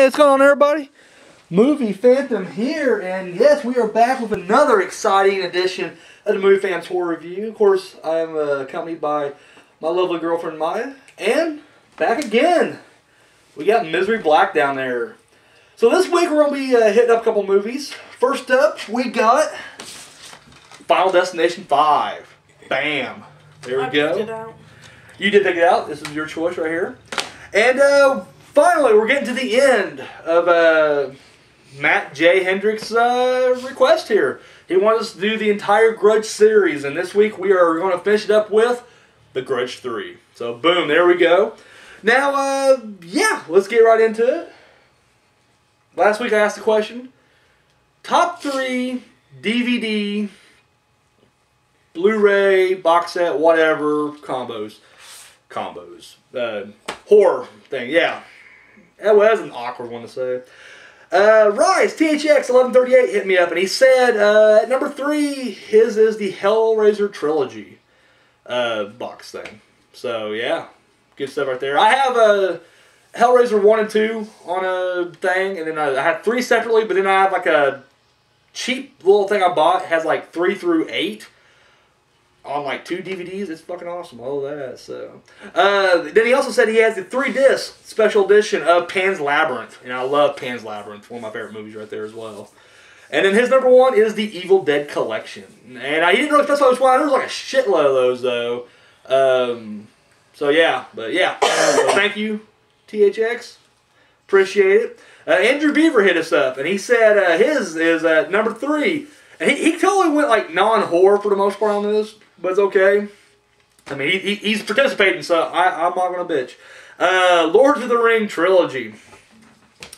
Hey, what's going on, everybody? Movie Phantom here, and yes, we are back with another exciting edition of the Movie Phantom Tour Review. Of course, I am accompanied by my lovely girlfriend Maya, and back again, we got Misery Black down there. So this week we're going to be hitting up a couple movies. First up, we got Final Destination 5. Bam! There we go. I picked it out. You did pick it out. This is your choice right here. And finally, we're getting to the end of Matt J. Hendrick's request here. He wanted us to do the entire Grudge series, and this week we are going to finish it up with The Grudge 3. So, boom, there we go. Now, yeah, let's get right into it. Last week I asked the question, top 3 DVD, Blu-ray, box set, whatever, combos. Horror thing, yeah. That was an awkward one to say. Rise, THX 1138 hit me up, and he said, at number 3, his is the Hellraiser Trilogy box thing. So, yeah, good stuff right there. I have Hellraiser 1 and 2 on a thing, and then I had 3 separately, but then I have like a cheap little thing I bought. It has like 3 through 8 on like 2 DVDs. It's fucking awesome. All that. So then he also said he has the 3-disc special edition of Pan's Labyrinth, and I love Pan's Labyrinth. One of my favorite movies right there as well. And then his number 1 is the Evil Dead Collection, and he didn't really specify which one. There was like a shitload of those though. So yeah, but yeah. So thank you, THX. Appreciate it. Andrew Beaver hit us up, and he said his is at number 3. And he totally went like non-horror for the most part on this, but it's okay. I mean, he's participating, so I'm not going to bitch. Lord of the Ring Trilogy.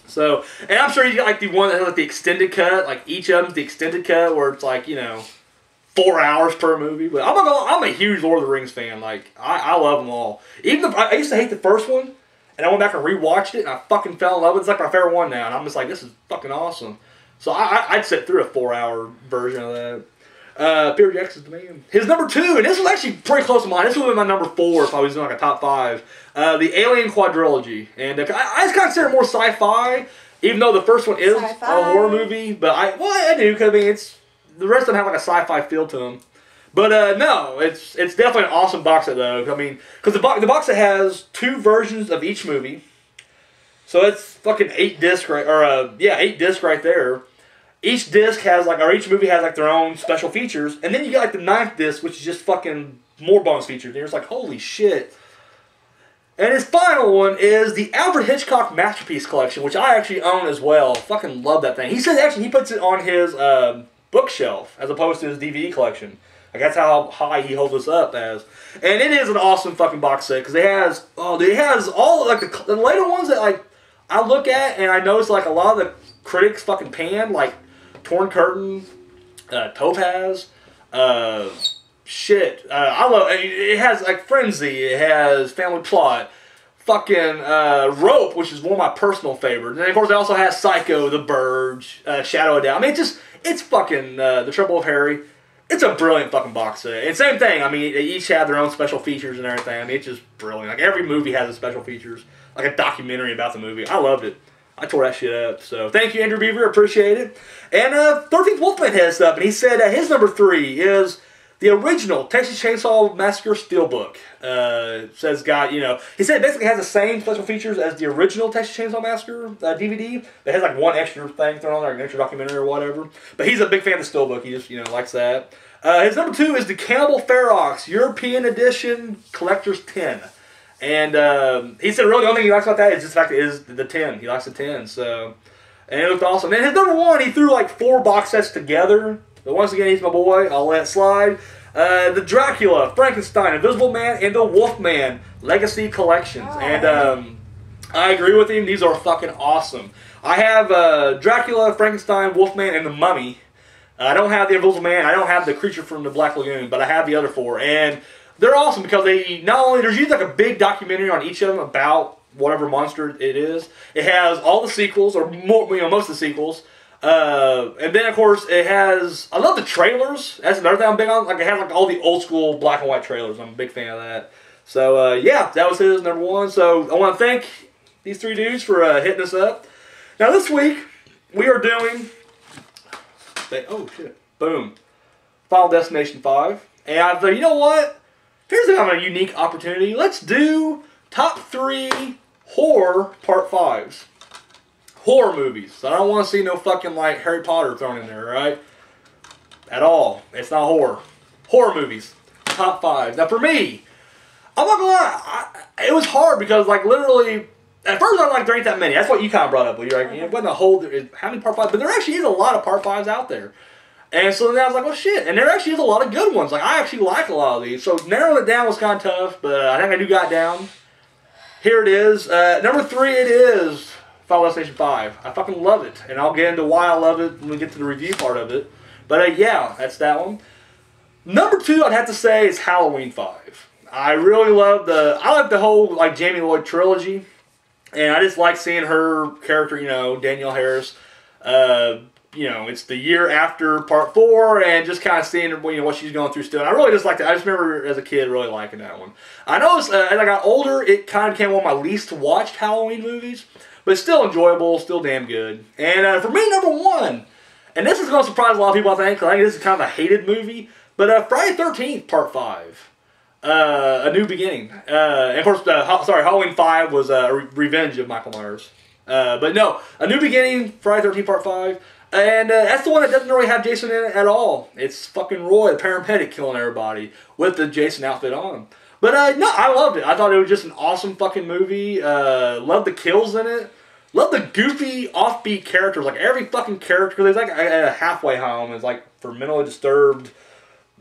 So, and I'm sure you got like the one that has like the extended cut, like each of them's the extended cut where it's like, you know, 4 hours per movie. But I'm a huge Lord of the Rings fan. Like, I love them all. Even I used to hate the first one, and I went back and rewatched it, and I fucking fell in love with it. It's like my favorite one now, and I'm just like, this is fucking awesome. So I'd sit through a 4-hour version of that. Peter Jackson's the man. His number 2, and this was actually pretty close to mine. This would be my number 4 if I was doing like a top 5. The Alien Quadrilogy. And I just consider it more sci-fi, even though the first one is a horror movie. But I do, because I mean, the rest of them have like a sci-fi feel to them. But no, it's definitely an awesome box set though. I mean, because the box set has 2 versions of each movie. So it's fucking 8 discs right, or 8 discs right there. Each disc has like, or each movie has like their own special features, and then you got like the 9th disc, which is just fucking more bonus features. And you're just like, holy shit. And his final one is the Alfred Hitchcock Masterpiece Collection, which I actually own as well. Fucking love that thing. He says actually he puts it on his bookshelf as opposed to his DVD collection. Like that's how high he holds us up as. And it is an awesome fucking box set because it has all like the later ones that like I look at and I notice like a lot of the critics fucking pan, like Torn Curtain, Topaz, shit. I love it. Has like Frenzy, it has Family Plot, fucking Rope, which is one of my personal favorites. And of course it also has Psycho, The Burge, Shadow of Doubt. I mean it's fucking The Trouble with Harry. It's a brilliant fucking box set. And same thing, I mean, they each have their own special features and everything. I mean, it's just brilliant. Like, every movie has its special features. Like a documentary about the movie. I loved it. I tore that shit up. So, thank you, Andrew Beaver. Appreciate it. And 13th Wolfman hit us up, and he said his number 3 is the original Texas Chainsaw Massacre Steelbook. Says, God, you know, he said it basically has the same special features as the original Texas Chainsaw Massacre DVD. It has like one extra thing thrown on there, like an extra documentary or whatever. But he's a big fan of the Steelbook. He just, you know, likes that. His number 2 is the Cannibal Ferox European Edition Collector's 10. And he said really the only thing he likes about that is just the fact that it is the 10. He likes the 10. So, and it looked awesome. And his number 1, he threw like 4 box sets together. But once again, he's my boy. I'll let it slide. The Dracula, Frankenstein, Invisible Man, and the Wolfman Legacy Collections. Oh. And I agree with him. These are fucking awesome. I have Dracula, Frankenstein, Wolfman, and the Mummy. I don't have the Invisible Man. I don't have the Creature from the Black Lagoon, but I have the other 4. And they're awesome because they not only, there's usually like a big documentary on each of them about whatever monster it is. It has all the sequels, or more, you know, most of the sequels. And then of course it has, I love the trailers. That's another thing I'm big on. Like it has like all the old school black and white trailers. I'm a big fan of that. So yeah, that was his number 1. So I want to thank these 3 dudes for hitting us up. Now this week, we are doing... Oh, shit. Boom. Final Destination 5. And I thought, you know what? Here's kind of a unique opportunity. Let's do top 3 horror part 5s. Horror movies. I don't want to see no fucking like Harry Potter thrown in there, right? At all. It's not horror. Horror movies. Top 5. Now for me, I'm not gonna lie, it was hard because like literally, at first I like there ain't that many. That's what you kind of brought up. You're like, it wasn't a whole, how many part 5s? But there actually is a lot of part 5s out there. And so then I was like, well shit. And there actually is a lot of good ones. Like I actually like a lot of these. So narrowing it down was kind of tough, but I think I do got down. Here it is. Number 3 it is Final Destination 5. I fucking love it. And I'll get into why I love it when we get to the review part of it. But yeah, that's that one. Number 2 I'd have to say is Halloween 5. I really love I like the whole like Jamie Lloyd trilogy. And I just like seeing her character, you know, Danielle Harris. You know, it's the year after part 4 and just kind of seeing, you know, what she's going through still. And I really just like that. I just remember as a kid really liking that one. I know as I got older, it kind of became one of my least watched Halloween movies. But it's still enjoyable, still damn good. And for me, number 1, and this is going to surprise a lot of people, I think, because I think this is kind of a hated movie, but Friday the 13th, Part 5. A New Beginning. And of course, Halloween 5 was Revenge of Michael Myers. But no, A New Beginning, Friday the 13th, Part 5. And that's the one that doesn't really have Jason in it at all. It's fucking Roy, the paramedic, killing everybody with the Jason outfit on. But no, I loved it. I thought it was just an awesome fucking movie. Loved the kills in it. Loved the goofy, offbeat characters. Like every fucking character. There's like a halfway home. It's like for mentally disturbed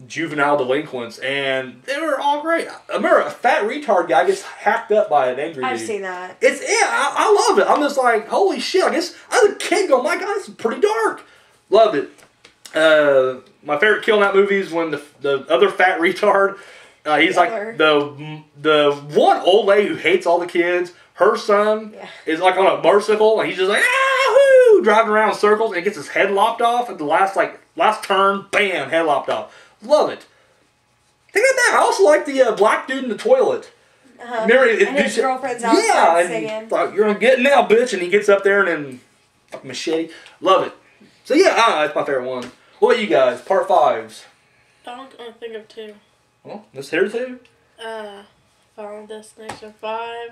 juvenile delinquents. And they were all great. I remember a fat retard guy gets hacked up by an angry dude. I've seen that. I love it. I'm just like, holy shit. I guess as a kid going, my God, this is pretty dark. Loved it. My favorite kill in that movie is when the other fat retard, he's like the one old lady who hates all the kids. Her son is like on a motorcycle and he's just like, ah, woo, driving around in circles and he gets his head lopped off at the last turn, bam, head lopped off. Love it. Think about that. I also like the black dude in the toilet. Remember, and his girlfriend's outside singing. Like, you're gonna get it now, bitch. And he gets up there and then fucking machete. Love it. So yeah, that's my favorite one. What about you guys? Part 5s. I don't think of 2. Well, let's hear 2. Final Destination 5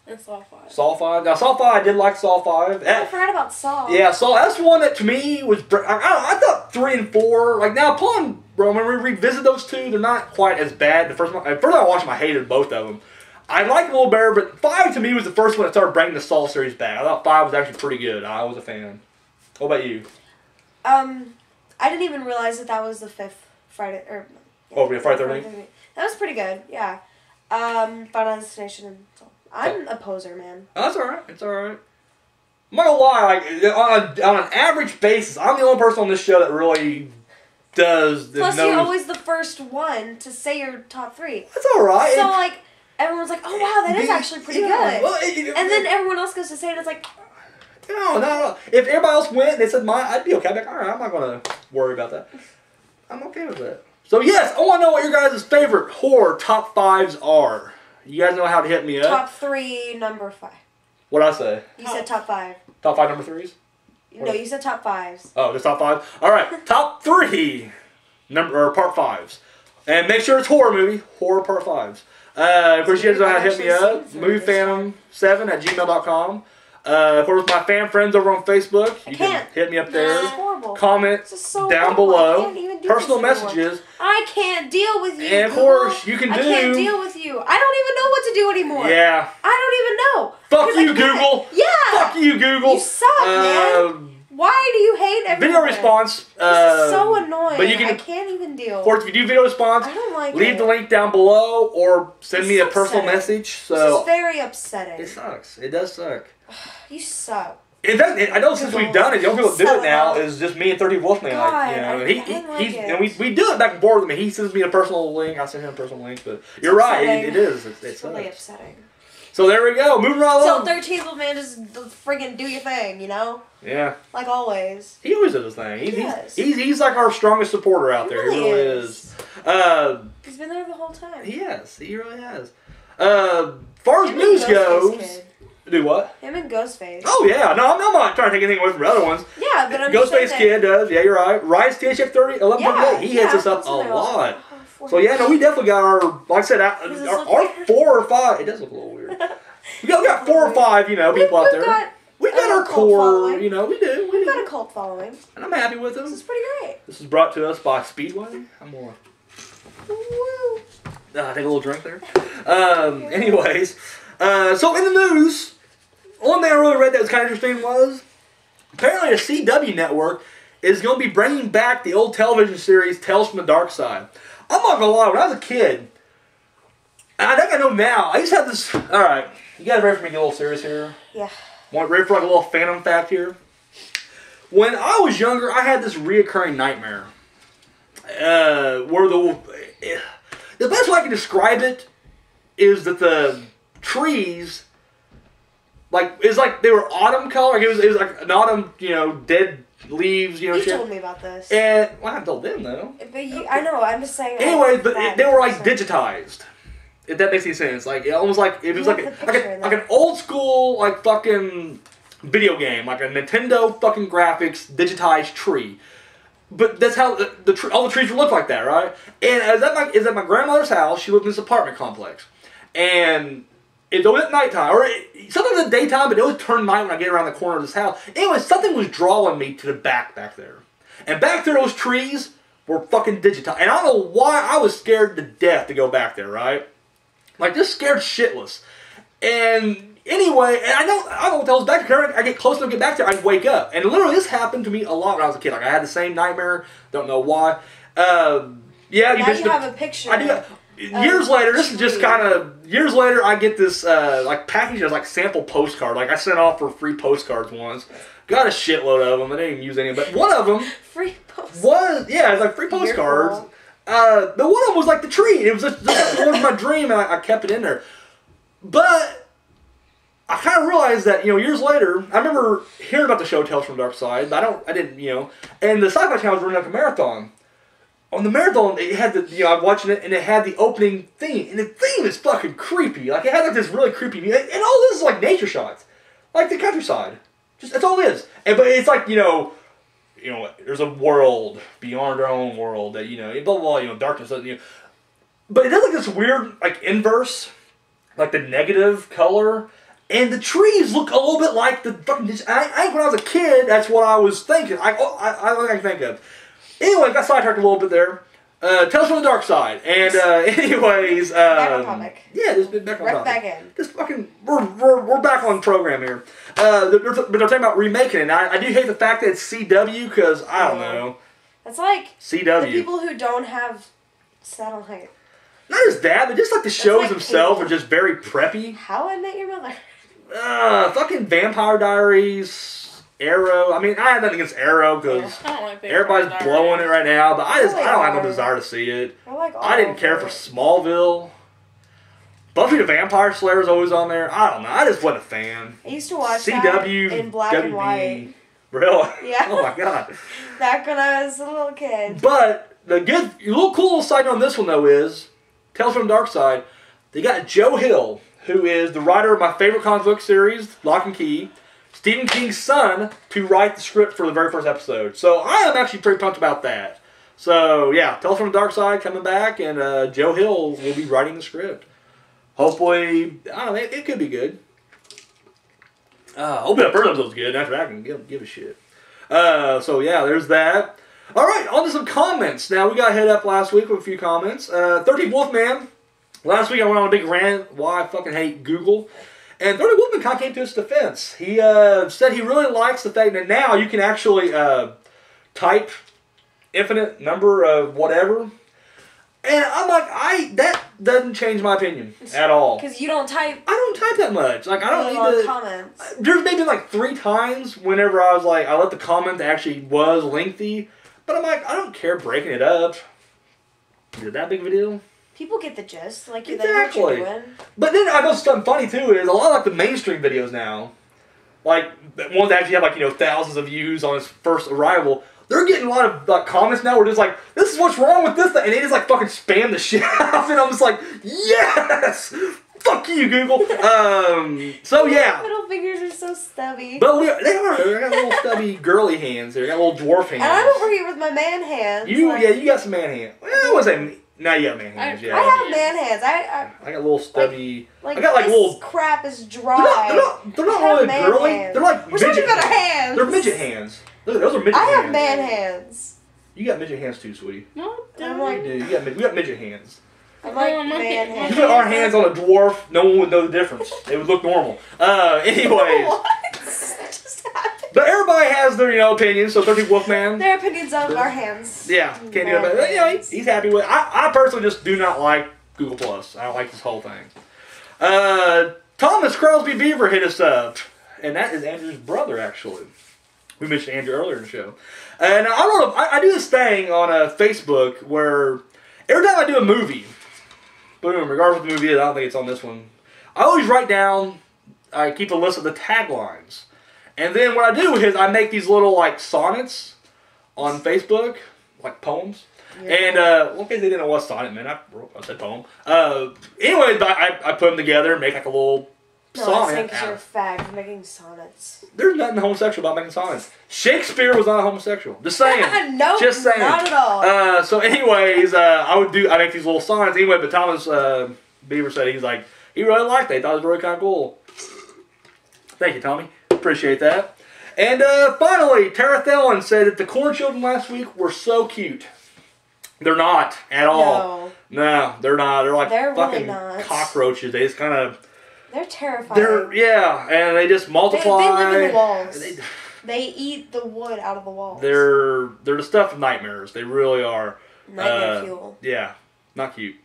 and Saw 5. Saw 5. Now Saw 5, I did like Saw 5. I forgot about Saw. Yeah, Saw. That's one that to me was. I thought 3 and 4. Like now, upon when we revisit those 2, they're not quite as bad. The first one, first time I watched them, I hated both of them. I liked them a little better, but 5 to me was the first one that started bringing the Saw series back. I thought 5 was actually pretty good. I was a fan. What about you? I didn't even realize that was the 5th Friday. Friday 13th. That was pretty good. Yeah. Final Destination and Saw. I'm a poser, man. Oh, that's alright. It's alright. I'm not gonna lie, like, on an average basis, I'm the only person on this show that really does... Plus, you're always the first one to say your top 3. That's alright. So, like, everyone's like, oh, wow, that is actually pretty good. Well, and then everyone else goes to say it, and it's like... No. If everybody else went and they said mine, I'd be okay. I'd be like, alright, I'm not gonna worry about that. I'm okay with that. So, yes, I want to know what your guys' favorite horror top 5s are. You guys know how to hit me up. Top 3, number 5. What'd I say? You said top 5. Top 5 number 3s? No, you said top 5s. Oh, just top 5? Alright, top 3 part 5s. And make sure it's horror movie. Horror part 5s. Of course, you guys know how to hit me up. MoviePhantom7@gmail.com. Of course, my fan friends over on Facebook. You can hit me up there. This is horrible. Comment down below. Personal messages. I can't deal with you. And of course, you can do. I can't deal with you. I don't even know what to do anymore. Yeah. I don't even know. Fuck you, Google. Yeah. Fuck you, Google. You suck, man. Why do you hate everyone? Video response. This is so annoying. But you can, I can't even deal. Of course, if you do video response, I don't like leave the link down below or send me a personal message. So this is very upsetting. It sucks. It does suck. You suck. In fact, I know since we've done it, the only people that do it now is just me and 30 Wolfman. God, you know, and we do it back and forth. I mean, he sends me a personal link. I send him a personal link. But you're right. It is. It's really upsetting. So there we go. Moving right along. So 13th Wolfman, just friggin' do your thing, you know? Yeah. Like always. He always does his thing. He's like our strongest supporter out there. He really is. He's been there the whole time. He has. He really has. Far as news goes. Do what? Him and Ghostface. Oh yeah, no, I'm not trying to take anything away from the other ones. Yeah, but I'm Ghostface just Kid does. Yeah, you're right. Rise THX 30, 1138. He hits us up a lot. So yeah, no, we definitely got our, like I said, our 4 or 5. It does look a little weird. We got 4 or 5, you know, people out there. We got our core, following. You know, we do. We've got a cult following. And I'm happy with them. This is pretty great. This is brought to us by Speedway. I'm going Woo. take a little drink there. Anyways, so in the news, one thing I really read that was kind of interesting was apparently the CW network is going to be bringing back the old television series Tales from the Darkside. I'm not going to lie, when I was a kid, and I think I know now, I used to have this, alright, you guys ready for me to get a little serious here? Yeah. Ready for like a little phantom fact here? When I was younger, I had this reoccurring nightmare. Where the best way I can describe it is that the trees, it's like they were autumn color. It was like an autumn, you know, dead leaves, you know. You told me about this. And well, I told them though. But I know. I'm just saying. Anyway, but they were like digitized. If that makes any sense, like almost like it was like an old school like fucking video game, like a Nintendo fucking graphics digitized tree. But that's how all the trees would look like that, right? And I was at my grandmother's house. She lived in this apartment complex, and it's always at nighttime, or sometimes in the daytime, but it always turn night when I get around the corner of this house. Anyway, something was drawing me to the back there, and back there those trees were fucking digitized, and I don't know why I was scared to death to go back there, right? Like, just scared shitless. And anyway, and I don't know what the hell's back there. I get close enough to get back there, I'd wake up. And literally, this happened to me a lot when I was a kid. Like, I had the same nightmare. Don't know why. Yeah, now you have a picture. I do. Years later, this is just kind of, years later, I get this, like, package as, like, sample postcard. Like, I sent off for free postcards once. Got a shitload of them. I didn't even use any of them. But one of them free postcards. Was, yeah, it was like free postcards. The one of them was like the tree. It was just towards my dream, and I kept it in there. But I kind of realized that, you know, years later, I remember hearing about the show Tales from the Darkside, but I didn't, you know, and the Sci-Fi Channel was running like a marathon. On the marathon, it had the, you know, I'm watching it, and it had the opening theme, and the theme is fucking creepy. Like, it had like this really creepy music, and all this is like nature shots, like the countryside. Just that's all it is. And but it's like, you know, there's a world beyond our own world that, you know, blah, blah, blah, you know, darkness, you know. But it does like this weird, like, inverse, like the negative color. And the trees look a little bit like the fucking, I think when I was a kid, that's what I was thinking. I can think of. Anyway, got sidetracked a little bit there. Tales from the Darkside. And, anyways, back on topic. Yeah, just back on topic. Back in. Just fucking, we're back on program here. But they're talking about remaking it. I do hate the fact that it's CW, because, I don't know. It's like CW. The people who don't have satellite. Not just that, but just like the shows like themselves are just very preppy. How I Met Your Mother. Fucking Vampire Diaries, Arrow. I mean, I have nothing against Arrow, because everybody's blowing it right now, but I don't have no desire to see it. I didn't care for Smallville. Buffy the Vampire Slayer is always on there. I don't know. I just wasn't a fan. I used to watch CW, that in black WB. and white. Really? Yeah. Oh my god. Back when I was a little kid. But the little cool side on this one though is Tales from the Darkside. They got Joe Hill, who is the writer of my favorite comic book series, Lock and Key, Stephen King's son, to write the script for the very first episode. So I am actually pretty pumped about that. So yeah, Tales from the Darkside coming back, and Joe Hill will be writing the script. Hopefully, I don't know, it could be good. Hopefully the first episode's good. After that, I can give a shit. So yeah, there's that. Alright, on to some comments. Now, we got hit up last week with a few comments. 13th Wolfman. Last week I went on a big rant why I fucking hate Google. And 13th Wolfman kind of came to his defense. He said he really likes the fact that now you can actually type infinite number of whatever. And I'm like, that doesn't change my opinion at all. Because you don't type. I don't type that much. Like, I don't need to. Comments. There's maybe like 3 times whenever I was like, I let the comment that actually was lengthy. But I'm like, I don't care breaking it up. Is it that big of a deal? People get the gist. Like, exactly. They know what you're doing. But then I know something funny too is a lot of like the mainstream videos now, like the ones that actually have like, you know, thousands of views on its first arrival. They're getting a lot of like comments now where just like, this is what's wrong with this thing, and they just like fucking spam the shit out of it. I'm just like, yes, Fuck you, Google. So yeah. Middle fingers are so stubby. But they are. They got little stubby girly hands. They got little dwarf hands. And I'm over here with my man hands. You got some man hands. Well, I wasn't. Now you got man hands. Yeah. I have man hands. I got little stubby. Like I got like this little. crap is dry. They're not really girly. Hands. They're like We're midget talking about hands. They're midget hands. Look, those are midget hands. I have man hands. You got midget hands too, sweetie. No, I'm like, You do. We got midget hands. I'm like man hands. You put our hands on a dwarf, no one would know the difference. It would look normal. Anyways. What just happened? But everybody has their, opinions. So 30 Wolfman. Their opinions on our hands. Yeah, can't do it. But, he's happy with it. I personally just do not like Google Plus. I don't like this whole thing. Thomas Crosby Beaver hit us up, and that is Andrew's brother, actually. We mentioned Andrew earlier in the show. And I do this thing on Facebook where every time I do a movie, boom, regardless of what the movie is, I don't think it's on this one, I always write down, I keep a list of the taglines. And then what I do is I make these little, like, sonnets on Facebook, like poems. Yeah. And, well, in case they didn't know what sonnet meant, I said poem. Anyway, I put them together and make, like, a little sonnet. No, I think you're a fag for making sonnets. There's nothing homosexual about making sonnets. Shakespeare was not a homosexual. Just saying. Nope, just saying. not at all. So anyways, I make these little sonnets. Anyway, but Thomas Beaver said he really liked it. He thought it was really kind of cool. Thank you, Tommy. Appreciate that. And finally, Tara Thelen said that the corn children last week were so cute. They're not at all. No, they're not. They're like fucking really cockroaches. They just kind of... They're terrifying. And they just multiply. They live in the walls. They eat the wood out of the walls. They're the stuff of nightmares. They really are. Nightmare fuel. Yeah, not cute.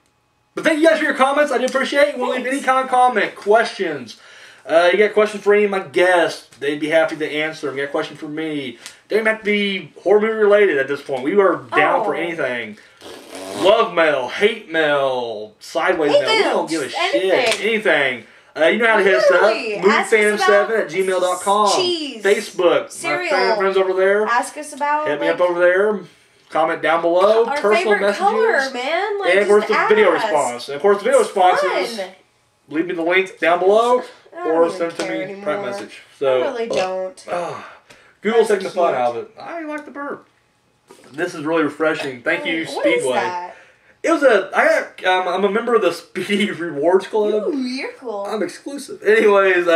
But thank you guys for your comments. I do appreciate it. We'll leave any kind of comment, questions. You got questions for any of my guests. They'd be happy to answer them. You got a question for me. They don't have to be horror movie related at this point. We are down for anything. Love mail, hate mail, sideways mail. We don't give a shit. Anything. You know how to hit us up. MovieFandom7@gmail.com. Cheese. Facebook. Cereal. My friends over there. Ask us about. Hit me up over there. Comment down below. Our personal favorite messages. Color, man. Like, and of course the video response. And of course the video responses. Leave me the link down below. Or send to me a private message. So, I really don't. Google's taking the fun out of it. I like the burp. This is really refreshing. Thank you, Speedway. What is that? It was I'm a member of the Speedy Rewards Club. Ooh, you're cool. I'm exclusive. Anyways,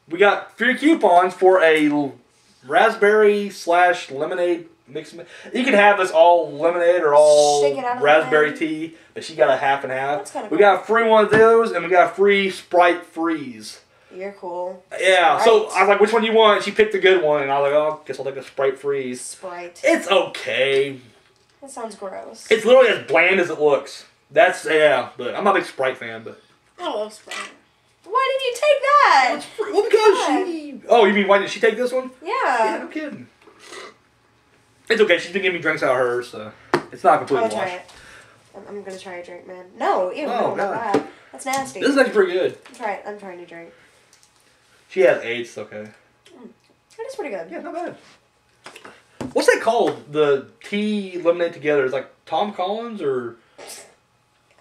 we got free coupons for a raspberry/lemonade mix. You can have this all lemonade or all raspberry tea, but she got a half and half. That's kind of cool. We got a free one of those, and we got a free Sprite Freeze. You're cool. Yeah, so I was like, which one do you want? She picked the good one, and I was like, oh, I guess I'll take a Sprite Freeze. Sprite. It's okay. That sounds gross. It's literally as bland as it looks. But I'm not a big Sprite fan, but... I love Sprite. Why did you take that? Well, because she... Oh, you mean, why did she take this one? Yeah. Yeah, no kidding. It's okay, she's been giving me drinks out of hers, so... It's not completely washed. Try it. I'm gonna try a drink, man. No, ew, no, not that. That's nasty. This is actually pretty good. I'm trying to drink. She has AIDS, it's okay. That is pretty good. Yeah, not bad. What's that called? The tea lemonade together? It's like Tom Collins or...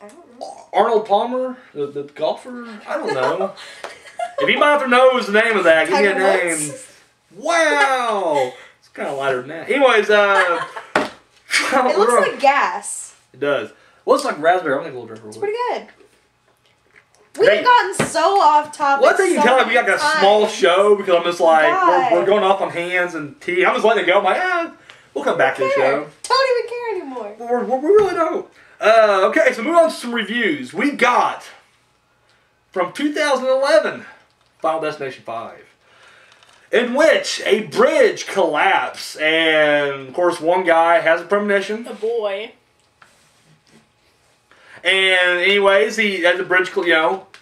I don't know. Arnold Palmer? The golfer? I don't know. If anybody out there knows the name of that, give me a name. Wow! It's kind of lighter than that. Anyways, it looks like gas. It does. Well, it's like raspberry. I'm going to take a little drink. It's pretty good. We've gotten so off topic. One thing you can tell me, we got a small show because I'm just like, we're going off on hands and tea. I'm just letting it go. I'm like, we'll come back to the show. Don't even care anymore. We really don't. Okay, so moving on to some reviews. We got, from 2011, Final Destination 5, in which a bridge collapsed, and, of course, one guy has a premonition. A boy. And anyways, as the bridge,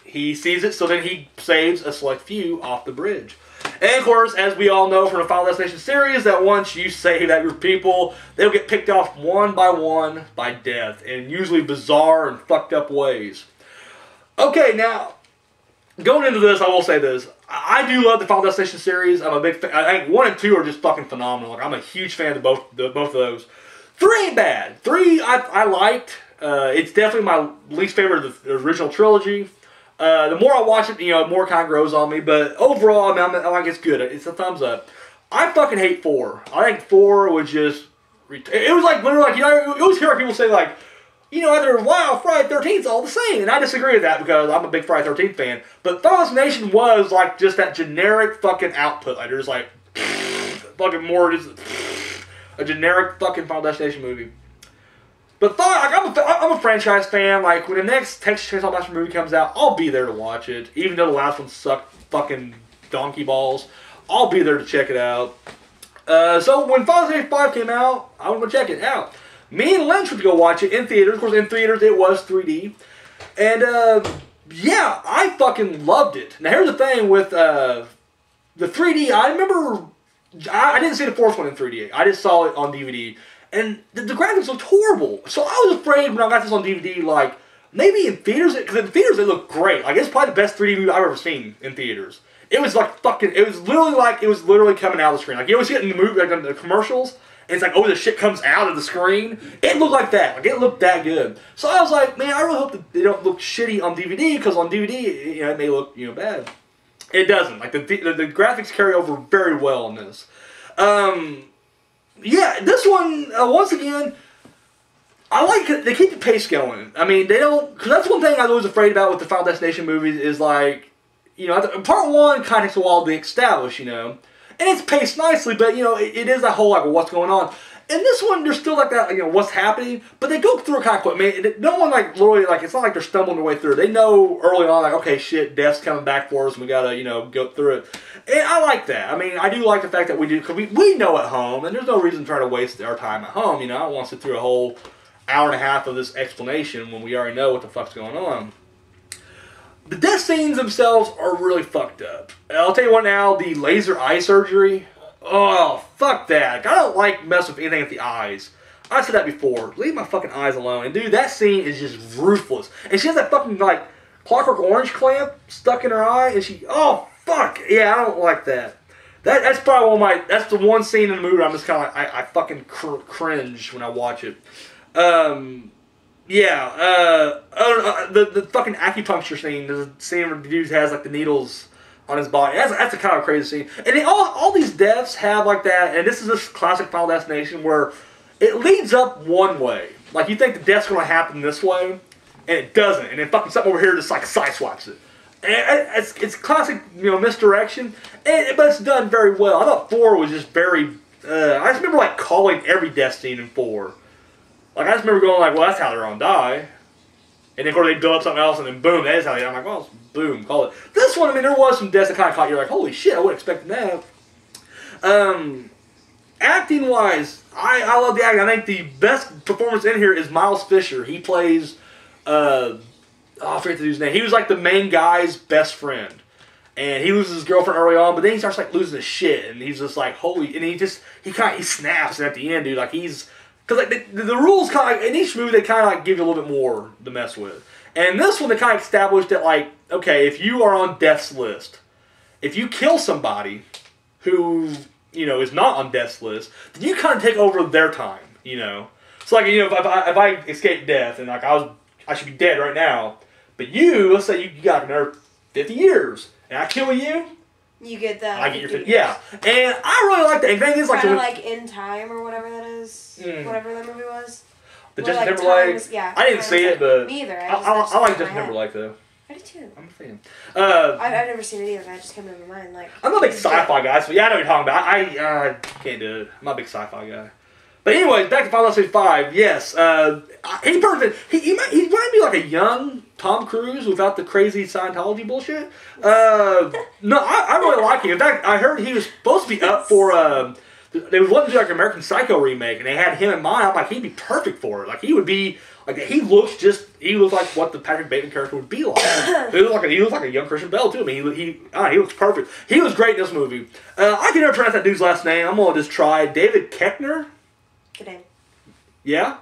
he sees it, so then he saves a select few off the bridge. And of course, as we all know from the Final Destination series, that once you save that group of people, they'll get picked off one by death, in usually bizarre and fucked up ways. Okay, now, going into this, I will say this. I do love the Final Destination series. I'm a big fan. I think 1 and 2 are just fucking phenomenal. Like, I'm a huge fan of both of those. 3 ain't bad. 3 I liked. It's definitely my least favorite of the original trilogy. The more I watch it, the more it kind of grows on me. But overall, I mean, I like it's good. It's a thumbs up. I fucking hate 4. I think 4 was just... It was like, literally, like, you always hear people say, like, either, wow, Friday 13th's all the same. And I disagree with that because I'm a big Friday 13th fan. But Final Destination was, like, just that generic fucking output. Like, there's, like, fucking more, just a generic fucking Final Destination movie. But I'm a franchise fan. Like, when the next Texas Chainsaw Massacre movie comes out, I'll be there to watch it. Even though the last one sucked fucking donkey balls, I'll be there to check it out. So when Final Destination 5 came out, I was going to check it out. Me and Lynch went to go watch it in theaters. Of course, in theaters, it was 3D. And, yeah, I fucking loved it. Now, here's the thing with the 3D. I remember... I didn't see the fourth one in 3D. I just saw it on DVD. And the graphics looked horrible. So I was afraid when I got this on DVD, like, maybe in theaters... Because in theaters, it looked great. Like, it's probably the best 3D movie I've ever seen in theaters. It was like fucking... It was literally coming out of the screen. Like, you always see it in the movie, like in the commercials... And it's like, oh, the shit comes out of the screen. It looked like that. Like, it looked that good. So I was like, man, I really hope that they don't look shitty on DVD, because on DVD, it may look, bad. It doesn't. Like, the graphics carry over very well on this. Yeah, this one, once again, I like it. They keep the pace going. I mean, they don't, because that's one thing I was always afraid about with the Final Destination movies is like, part 1 kind of takes a while to establish, And it's paced nicely, but, it is that whole, like, what's going on. In this one, there's still, like, that, what's happening, but they go through it kind of quick. I mean, no one, like, literally, like, it's not like they're stumbling their way through. They know early on, like, okay, shit, death's coming back for us, and we gotta, go through it. And I like that. I mean, I do like the fact that we do, because we know at home, and there's no reason to try to waste our time at home, I don't want to sit through a whole hour and a half of this explanation when we already know what the fuck's going on. The death scenes themselves are really fucked up. I'll tell you what now, the laser eye surgery, oh, fuck that. I don't like messing with anything with the eyes. I said that before. Leave my fucking eyes alone. And dude, that scene is just ruthless. And she has that fucking, like, Clockwork Orange clamp stuck in her eye, and oh, fuck. Yeah, I don't like that. That's probably that's the one scene in the movie I'm just kind of like, I fucking cringe when I watch it. Yeah, the fucking acupuncture scene, the scene where the dude has, like, the needles on his body. That's a kind of crazy scene. And all these deaths have, like, that, and this is this classic Final Destination where it leads up one way. Like, you think the death's going to happen this way, and it doesn't. And then fucking something over here just, like, sideswipes it. And it's classic, misdirection, but it's done very well. I thought 4 was just very, I just remember, like, calling every death scene in 4. Like, I just remember going like, well, that's how they're going to die. And then, of course, they build up something else, and then boom, that is how they die. I'm like, well, boom, call it. This one, I mean, there was some deaths that kind of caught you like, holy shit, I wasn't expecting that. Acting-wise, I love the acting. I think the best performance in here is Miles Fisher. He plays, I forget the dude's name. He was like the main guy's best friend. And he loses his girlfriend early on, but then he starts like losing his shit. And he's just like, holy, and he snaps at the end, dude. Like he's... Because like, the rules kind of, like, in each movie, they kind of like give you a little bit more to mess with. And in this one, they kind of established that, like, okay, if you are on death's list, if you kill somebody who, is not on death's list, then you kind of take over their time, So, like, if I escape death and, like, I should be dead right now, but let's say you got another 50 years, and I kill you, you get that. I get your 50. Yeah. And I really like that. And the thing is, like, kind of like In Time or whatever that is. Whatever that movie was. The Justin Timberlake. Yeah. I didn't see it, but me either. I like Justin Timberlake though. I do too. I'm a fan. I've never seen it either. That just came into my mind. Like, I'm not a big sci-fi guy, so yeah, I know what you're talking about. I can't do it. I'm not a big sci-fi guy. But anyways, back to Final Destination 5. Yes, he reminded me like a young Tom Cruise without the crazy Scientology bullshit. No, I really like him. In fact, I heard he was supposed to be up for. They was wanting to do like an American Psycho remake, and they had him in mind. I'm like, he'd be perfect for it. Like he would be like he looks like what the Patrick Bateman character would be like. he looks like a young Christian Bale too. I mean, he looks perfect. He was great in this movie. I can never pronounce that dude's last name. I'm gonna just try David Koechner. Good name. Yeah.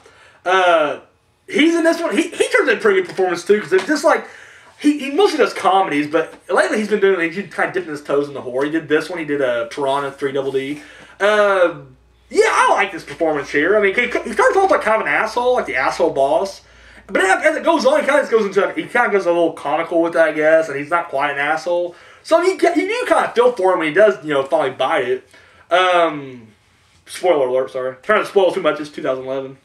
He's in this one. He turns in a pretty good performance too, because it's just like he mostly does comedies, but lately he's kind of dipping his toes in the horror. He did this one. He did Piranha 3DD. Yeah, I like this performance here. I mean, he starts off like kind of an asshole, like the asshole boss, But as it goes on, he kind of goes into he kind of goes a little comical with it, I guess, and he's not quite an asshole. So you do kind of feel for him when he does, finally bite it. Spoiler alert, sorry. Trying to spoil too much. It's 2011.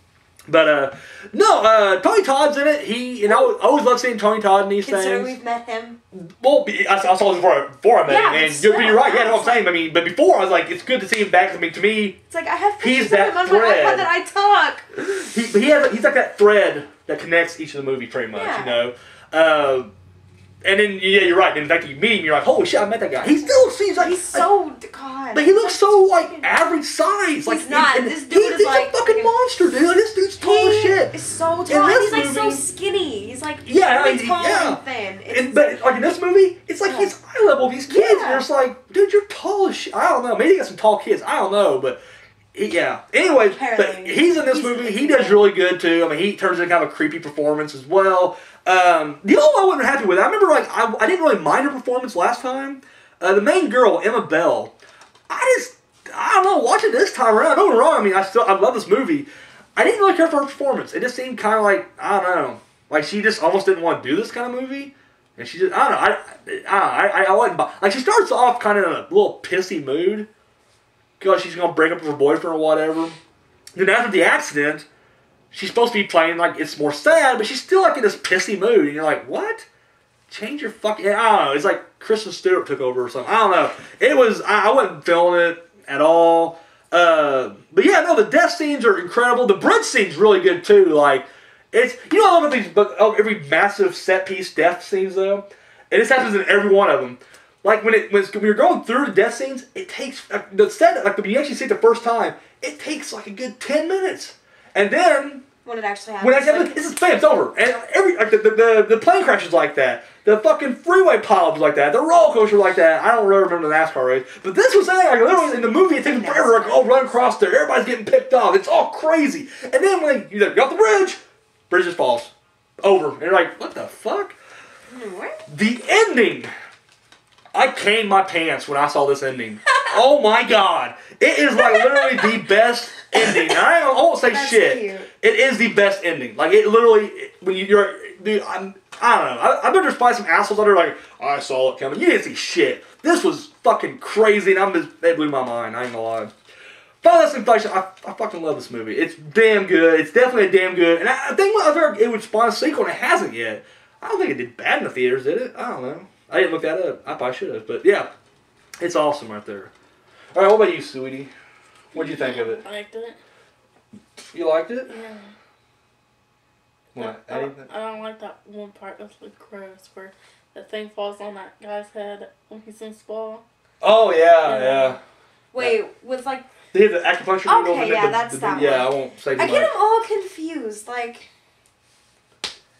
But, no, Tony Todd's in it. I always love seeing Tony Todd in these Considering things. we've met him. Well, I saw this before I met him. And you're right. Yeah, I know what I'm saying. I mean, but before, I was like, it's good to see him back. I mean, to me, it's like, I have he's that on thread. my iPod that I talk. He's like that thread that connects each of the movie, pretty much, And then, yeah, you're right. And in fact, you meet him, you're like, holy shit, I met that guy. He still seems like... He's so... God. But he looks so, like, average size. Like, he's not. And this dude is like... He's a fucking monster, dude. This dude's tall as shit. He's so tall. And he's, like, so skinny. He's, like, really tall and thin. But, like, in this movie, it's like he's eye level of these kids. And they're just like, dude, you're tall as shit. I don't know. Maybe he got some tall kids. I don't know, but... Yeah. Anyway, but he's in this movie. He does really good, too. I mean, he turns in kind of a creepy performance as well. The only one I wasn't happy with, I remember, like, I didn't really mind her performance last time. The main girl, Emma Bell, I don't know, watch it this time around. Don't get me wrong, I mean, I love this movie. I didn't really care for her performance. It just seemed kind of like, I don't know, like she just almost didn't want to do this kind of movie. And she just, I don't know, I wasn't, like, she starts off kind of in a little pissy mood because she's going to break up with her boyfriend or whatever. Then after the accident, she's supposed to be playing like it's more sad, but she's still like in this pissy mood. And you're like, what? Change your fucking... I don't know. It's like Kristen Stewart took over or something. I don't know. It was... I wasn't feeling it at all. But yeah, no, the death scenes are incredible. The bridge scene's really good too. Like, it's... I love every massive set piece death scenes though. And this happens in every one of them. Like when you're going through the death scenes, it takes... the set, like when you actually see it the first time, it takes like a good 10 minutes. And then... When it actually happens. This is bam, it's over. And the plane crashes like that. The fucking freeway pileups like that. The roller coaster like that. I don't really remember the NASCAR race. But this was like literally in the movie it takes forever. Like, run across there. Everybody's getting picked off. It's all crazy. And then when you get off the bridge just falls. Over. And you're like, what the fuck? What? The ending. I came my pants when I saw this ending. Oh my god. It is like literally the best ending. And I won't say shit. Cute. It is the best ending. Like it literally, when you're, dude, I don't know. I bet there's probably some assholes out there like, I saw it coming. You didn't see shit. This was fucking crazy, and it blew my mind. I ain't gonna lie. Final Destination, I fucking love this movie. It's damn good. It's definitely a damn good. And I think it would spawn a sequel, and it hasn't yet. I don't think it did bad in the theaters, did it? I don't know. I didn't look that up. I probably should have. But yeah, it's awesome right there. All right, what about you, sweetie? What'd you think of it? I liked it. You liked it? Yeah. What? I don't like that one part that's like gross where the thing falls on that guy's head when he's in spa. Oh, yeah. Wait, with like... They had the acupuncture needle. Okay, yeah, that's that one. Yeah, I won't say too much. I get them all confused. Like,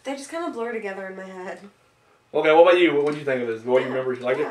they just kind of blur together in my head. Okay, what about you? What did you think of this? What do you remember? You like it?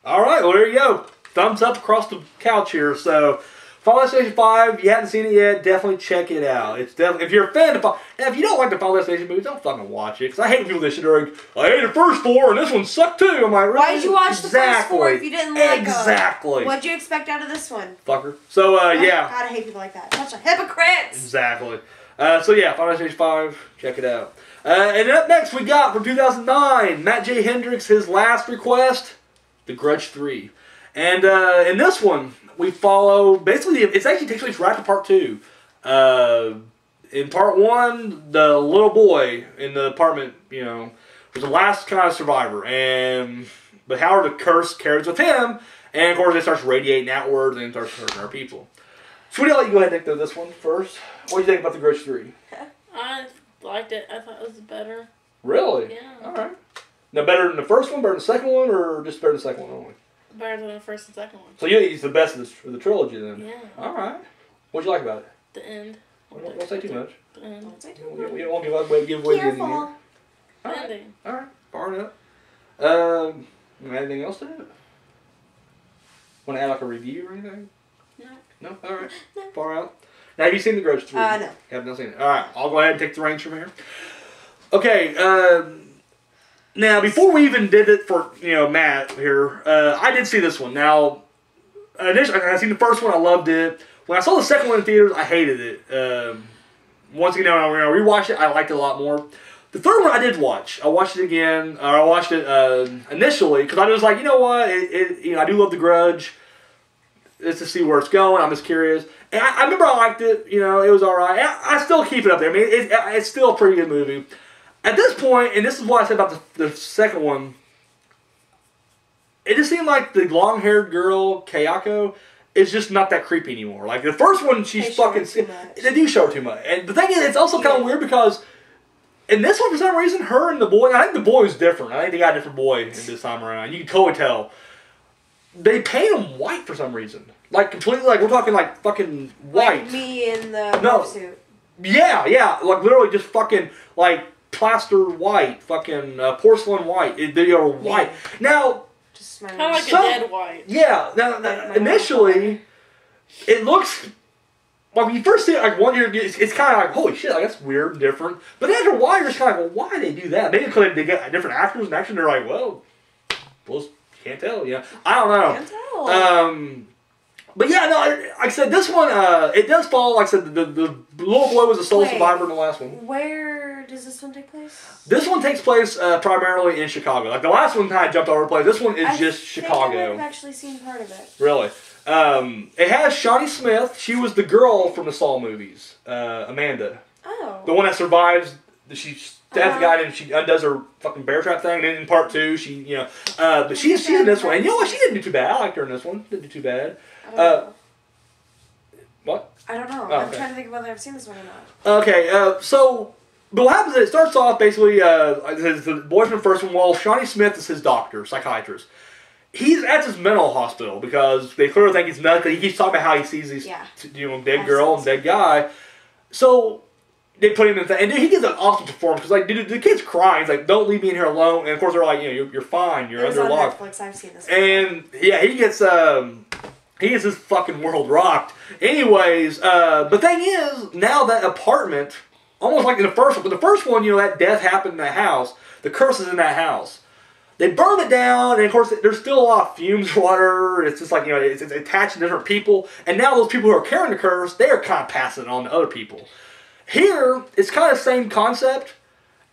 All right, well, there you go. Thumbs up across the couch here. So, Final Destination 5, if you haven't seen it yet, definitely check it out. It's definitely, if you're a fan of and if you don't like the Final Destination movies, don't fucking watch it. Because I hate people that shit are like, I hated the first 4 and this one sucked too. I'm like, really? Why did you watch the first 4 if you didn't like them? Exactly. What'd you expect out of this one? Fucker. So, yeah. God, I hate people like that. Bunch of hypocrites. Exactly. So, yeah, Final Destination 5, check it out. And up next, we got, from 2009, Matt J. Hendricks, his last request, The Grudge 3. And in this one, we follow, basically, it actually takes place right after part 2. In part 1, the little boy in the apartment, was the last kind of survivor. But however, the curse carries with him, and of course, it starts radiating outwards and starts hurting our people. Sweetie, I'll let you go ahead and take this one first. What do you think about The Grudge 3? I liked it. I thought it was better. Really? Yeah. Alright. Now, better than the first one, better than the second one, or just better than the second one only? Better than the first and second one. So you think it's the best of the trilogy then? Yeah. Alright. What'd you like about it? The end. Don't say too much. The end. Don't say too much. We don't give away the ending here. Ending. Alright. Far enough. Anything else to it? Want to add like a review or anything? No. No? Alright. No. Far out. Now, have you seen The Grudge 3? No. Have not seen it. Alright. I'll go ahead and take the reins from here. Okay. Now, before we even did it for, Matt here, I did see this one. Now, initially, I seen the first one, I loved it. When I saw the second one in theaters, I hated it. once again, when I rewatched it, I liked it a lot more. The third one I did watch. I watched it again. I watched it initially because I was like, you know what? I do love The Grudge. Just to see where it's going. I'm just curious. And I remember I liked it. You know, it was all right. I still keep it up there. I mean, it's still a pretty good movie. At this point, and this is what I said about the second one, it just seemed like the long-haired girl, Kayako, is just not that creepy anymore. Like, the first one, she's fucking... They do show too much. And the thing is, it's also kind of weird because in this one, for some reason, her and the boy... I think the boy was different. I think they got a different boy this time around. You can totally tell. They paint him white for some reason. Like, completely, like, we're talking, like, fucking white. Like me in the suit. Yeah. Like, literally just fucking, like, plaster white. Fucking porcelain white. They are white. Now... Kind of like a dead white. Yeah. Now initially, it looks... Like, when you first see it, like, one year, it's kind of like, holy shit, like, that's weird and different. But then after a while, you're just kind of like, well, why do they do that? Maybe because they get different actors and actually they're like, well, can't tell, yeah. I don't know. Can't tell. But yeah, no, like I said, this one, it does follow, like I said, the little boy was a sole survivor in the last one. Where does this one take place? This one takes place primarily in Chicago. Like, the last one kind of jumped all over the place. This one is just Chicago. I've actually seen part of it. Really? It has Shawnee Smith. She was the girl from the Saw movies. Amanda. Oh. The one that survives. She stabs the guy and she undoes her fucking bear trap thing. And then in part 2, but she's in this one. And you know what? She didn't do too bad. I liked her in this one. Didn't do too bad. What? I don't know. Oh, I'm trying to think of whether I've seen this one or not. Okay, but what happens is it starts off basically, the boy from the first one, well, Shawnee Smith is his doctor, psychiatrist. He's at this mental hospital because they clearly think he's nuts. He keeps talking about how he sees these, dead girl and dead guy. So they put him in and he gets an awesome performance because, like, dude, the kid's crying. He's like, "Don't leave me in here alone." And of course, they're like, "You're fine. You're under lock." Netflix. I've seen this. And yeah, he gets his fucking world rocked. Anyways, the thing is, now that apartment, almost like in the first one, but the first one, that death happened in that house. The curse is in that house. They burned it down, and of course, there's still a lot of fumes or whatever. It's just like, it's attached to different people. And now those people who are carrying the curse, they are kind of passing it on to other people. Here, it's kind of the same concept,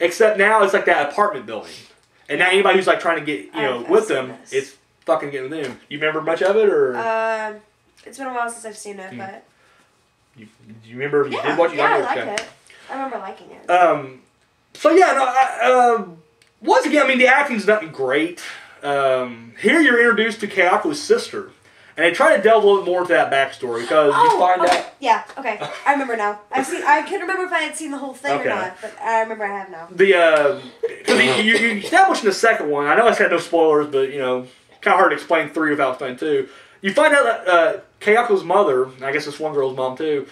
except now it's like that apartment building. And now anybody who's like trying to get, with them, it's fucking getting them. You remember much of it, or? It's been a while since I've seen it, but. Do you remember if you did watch it? Yeah, I liked it. I remember liking it. So yeah, once again, I mean, the acting's nothing great. Here you're introduced to Kayako's sister. And they try to delve a little bit more into that backstory because you find out... Yeah, okay. I remember now. I can't remember if I had seen the whole thing or not, but I remember I have now. You establish in the second one, I know I said no spoilers, but, kind of hard to explain 3 without explaining 2. You find out that Kayako's mother, I guess this one girl's mom too,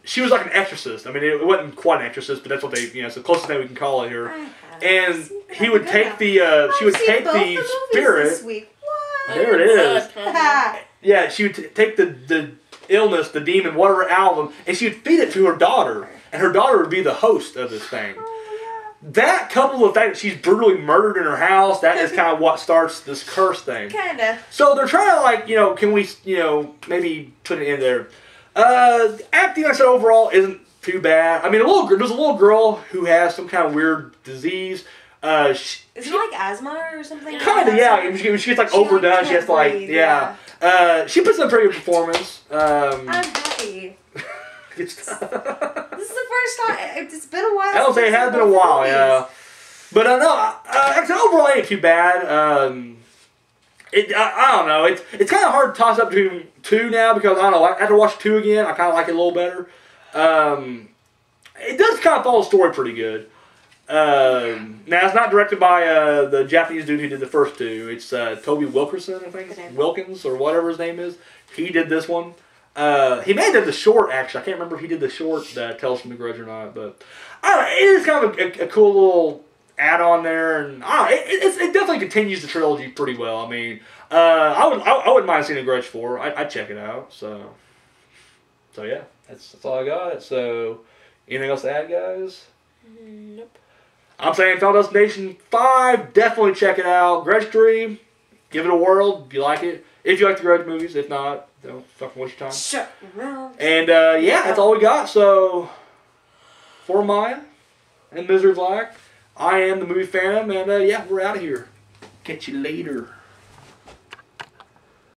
she was like an exorcist. I mean, it wasn't quite an exorcist, but that's what they, it's the closest thing we can call it here. And he would take she would take the spirit. This week. What? There it is. Yeah, she would take the illness, the demon, whatever out of him, and she would feed it to her daughter, and her daughter would be the host of this thing. That, coupled with the fact that she's brutally murdered in her house, that is kind of what starts this curse thing. Kinda. So they're trying to, like, can we, maybe put it in there. Acting, like I said, overall isn't too bad. I mean, there's a little girl who has some kind of weird disease. Is it like asthma or something? Kind of, yeah. When she gets, like, overdone, she has to, like, she puts in a pretty good performance. I'm happy. This is the first time. It's been a while. I don't say it has been a while, yeah. But no, actually, overall, it ain't too bad. I don't know. It's kind of hard to toss up between 2 now because, I don't know, after watching 2 again, I kind of like it a little better. It does kind of follow the story pretty good. Now, it's not directed by the Japanese dude who did the first 2. It's Toby Wilkerson, I think. Wilkins, or whatever his name is. He did this one. He may have done the short, actually. I can't remember if he did the short Tales from the Grudge or not. But I don't know, it is kind of a cool little add-on there. And I don't know, it definitely continues the trilogy pretty well. I mean, I wouldn't mind seeing a Grudge 4. I'd check it out. So yeah, that's all I got. So, anything else to add, guys? Nope. I'm saying Final Destination 5, definitely check it out. Grudge 3, give it a whirl if you like it. If you like the Grudge movies. If not, don't fucking waste your time. Shut around. And yeah, that's all we got. So, for Maya and Misery Black, I am the Movie Phantom, and yeah, we're out of here. Catch you later.